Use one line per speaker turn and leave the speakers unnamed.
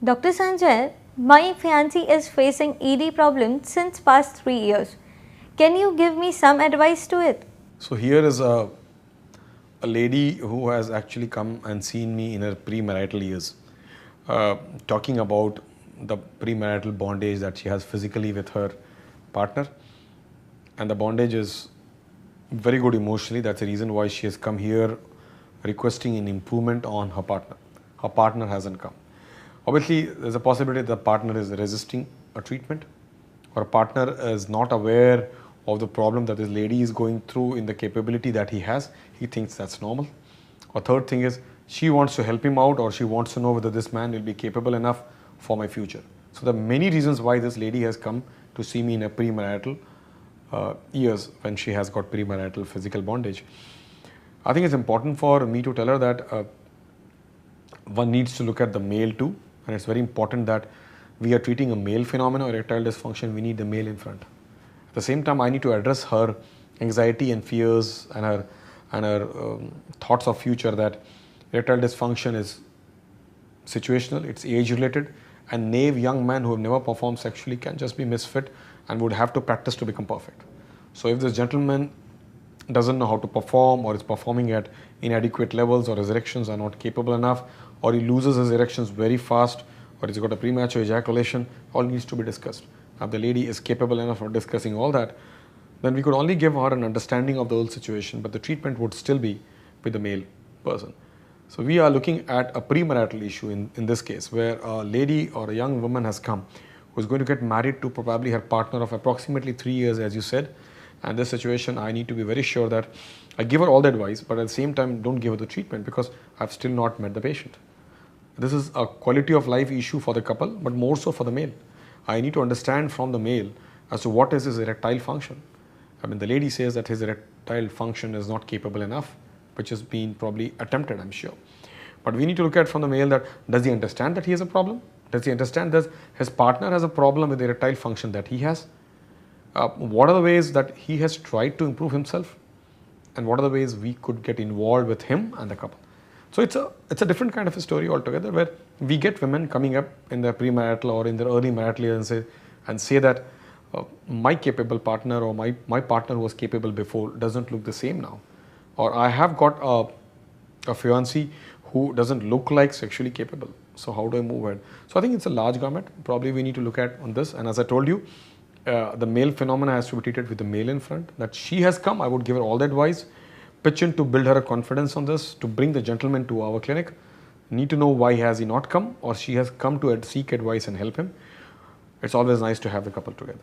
Dr. Sanjay, my fiancé is facing ED problems since past 3 years. Can you give me some advice to it?
So here is a lady who has actually come and seen me in her premarital years, talking about the premarital bondage that she has physically with her partner, and the bondage is very good emotionally. That's the reason why she has come here requesting an improvement on her partner. Her partner hasn't come. Obviously, there's a possibility the partner is resisting a treatment, or a partner is not aware of the problem that this lady is going through in the capability that he has. He thinks that's normal. Or third thing is, she wants to help him out, or she wants to know whether this man will be capable enough for my future. So there are many reasons why this lady has come to see me in a premarital years, when she has got premarital physical bondage. I think it's important for me to tell her that one needs to look at the male too, and it's very important that we are treating a male phenomenon, erectile dysfunction. We need the male in front. At the same time, I need to address her anxiety and fears and her thoughts of future, that erectile dysfunction is situational, it's age related, and naive young men who have never performed sexually can just be misfit and would have to practice to become perfect. So if this gentleman doesn't know how to perform, or is performing at inadequate levels, or his erections are not capable enough, or he loses his erections very fast, or he's got a premature ejaculation, all needs to be discussed. Now, if the lady is capable enough of discussing all that, then we could only give her an understanding of the whole situation, but the treatment would still be with the male person. So we are looking at a premarital issue in this case, where a lady or a young woman has come who is going to get married to probably her partner of approximately 3 years, as you said. And this situation, I need to be very sure that I give her all the advice, but at the same time don't give her the treatment, because I've still not met the patient. This is a quality of life issue for the couple, but more so for the male. I need to understand from the male as to what is his erectile function. I mean, the lady says that his erectile function is not capable enough, which has been probably attempted, I'm sure. But we need to look at from the male that, does he understand that he has a problem? Does he understand that his partner has a problem with the erectile function that he has? What are the ways that he has tried to improve himself, and what are the ways we could get involved with him and the couple? So it's a different kind of a story altogether, where we get women coming up in their premarital or in their early marital years and say that my capable partner, or my partner who was capable before, doesn't look the same now, or I have got a fiancé who doesn't look like sexually capable. So how do I move ahead? So I think it's a large gamut. Probably we need to look at on this. And as I told you, the male phenomena has to be treated with the male in front. That she has come, I would give her all the advice, pitch in to build her a confidence on this, to bring the gentleman to our clinic. Need to know why has he not come, or she has come to seek advice and help him. It's always nice to have the couple together.